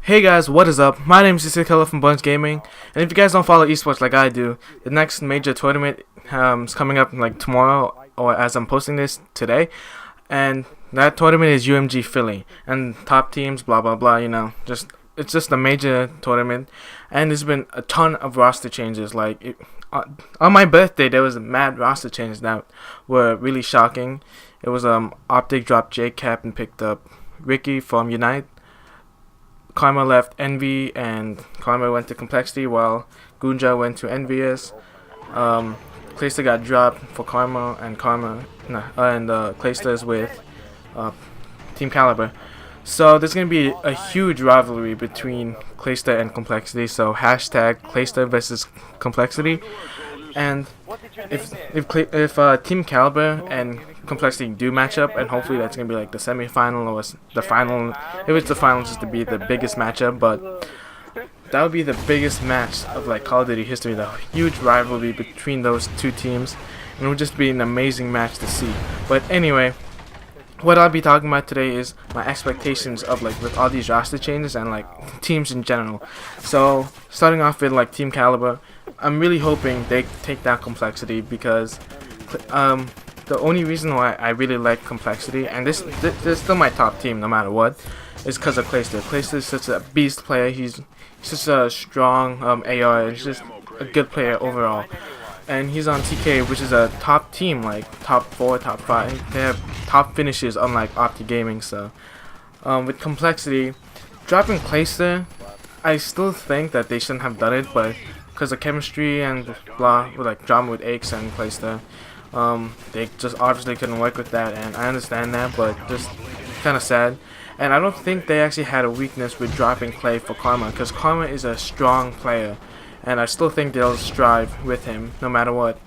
Hey guys, what is up? My name is Keller from Buns Gaming, and if you guys don't follow esports like I do, the next major tournament is coming up like tomorrow, or as I'm posting this today, and that tournament is UMG Philly, and top teams, blah blah blah. It's just a major tournament, and there's been a ton of roster changes. On my birthday, there was mad roster changes that were really shocking. It was Optic dropped J-Cap and picked up Ricky from Unite. Karma left Envy, and Karma went to Complexity, while Gunja went to Envious. Clayster got dropped for Karma, and Clayster's with Team Caliber. So there's gonna be a huge rivalry between Clayster and Complexity. So hashtag Clayster versus Complexity. And if Team Caliber and Complexity do match up, and hopefully that's gonna be like the semi-final or the final. If it's the final, just to be the biggest matchup, but that would be the biggest match of like Call of Duty history. The huge rivalry between those two teams, and it would just be an amazing match to see. But anyway, what I'll be talking about today is my expectations of like with all these roster changes and like teams in general. So starting off with like Team Caliber, I'm really hoping they take down Complexity, because the only reason why I really like Complexity, and this is still my top team no matter what, is because of Clayster. Clayster is such a beast player. He's such a strong AR, and he's just a good player overall. And he's on TK, which is a top team, like top 4, top 5. They have top finishes, unlike Opti Gaming. So with Complexity dropping Clayster, I still think that they shouldn't have done it, but because of chemistry and blah, with like drama with Aches and Clayster, they just obviously couldn't work with that, and I understand that, but just kind of sad. And I don't think they actually had a weakness with dropping Clay for Karma, because Karma is a strong player, and I still think they'll strive with him no matter what.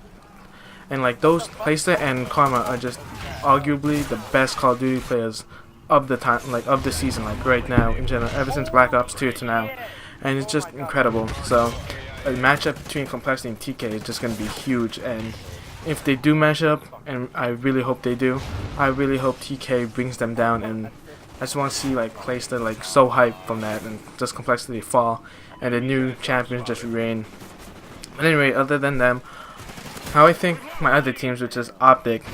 And like those Clayster and Karma are just arguably the best Call of Duty players of the time, like of the season, like right now in general, ever since Black Ops 2 to now, and it's just incredible. So a matchup between Complexity and TK is just going to be huge, and if they do match up, and I really hope they do, I really hope TK brings them down, and I just want to see like Clayster like so hyped from that, and just Complexity fall, and the new champions just reign. But anyway, other than them, how I think my other teams, which is Optic,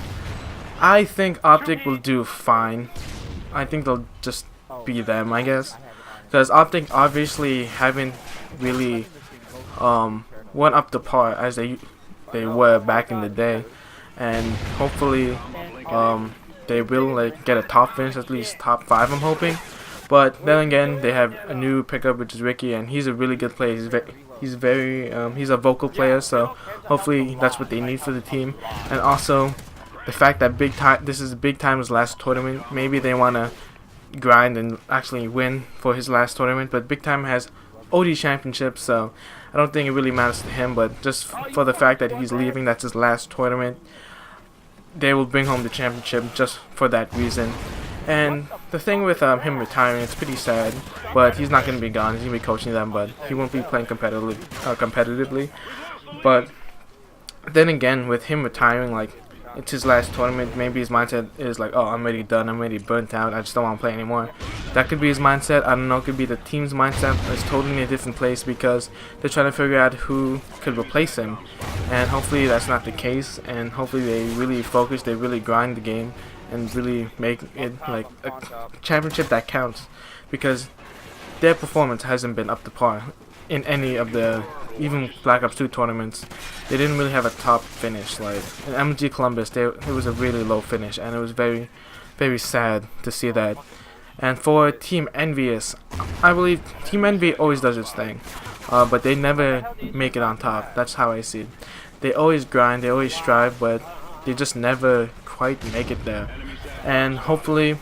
I think Optic will do fine. I think they'll just be them, I guess, because Optic obviously haven't really went up to par as they were back in the day, and hopefully they will like get a top finish, at least top 5, I'm hoping. But then again, they have a new pickup, which is Ricky, and he's a really good player. He's a vocal player, so hopefully that's what they need for the team. And also the fact that this is Big Time's last tournament, maybe they want to grind and actually win for his last tournament. But Big Time has OD championships, so I don't think it really matters to him, but just for the fact that he's leaving, that's his last tournament, they will bring home the championship just for that reason. And the thing with him retiring, it's pretty sad, but he's not going to be gone. He's going to be coaching them, but he won't be playing competitively. But then again, with him retiring, like, it's his last tournament, maybe his mindset is like, oh, I'm already done, I'm already burnt out, I just don't want to play anymore. That could be his mindset. I don't know, it could be the team's mindset. It's totally in a different place, because they're trying to figure out who could replace him, and hopefully that's not the case, and hopefully they really focus, they really grind the game, and really make it like a championship that counts, because their performance hasn't been up to par in any of the even Black Ops 2 tournaments. They didn't really have a top finish. Like in MG Columbus, it was a really low finish, and it was very, very sad to see that. And for Team Envious, I believe Team Envy always does its thing, but they never make it on top. That's how I see it. They always grind, they always strive, but they just never quite make it there. And hopefully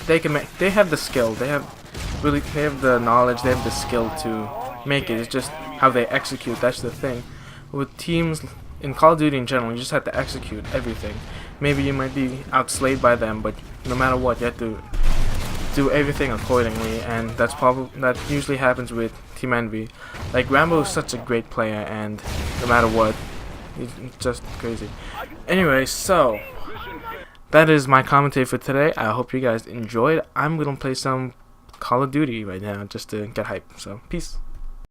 they can make. They have the skill. They have the knowledge. They have the skill to make it. It's just how they execute. That's the thing. With teams in Call of Duty in general, you just have to execute everything. Maybe you might be outslayed by them, but no matter what, you have to do everything accordingly, and that usually happens with Team Envy. Like Rambo is such a great player, and no matter what, he's just crazy. Anyway, so that is my commentary for today. I hope you guys enjoyed. I'm gonna play some Call of Duty right now just to get hype. So peace.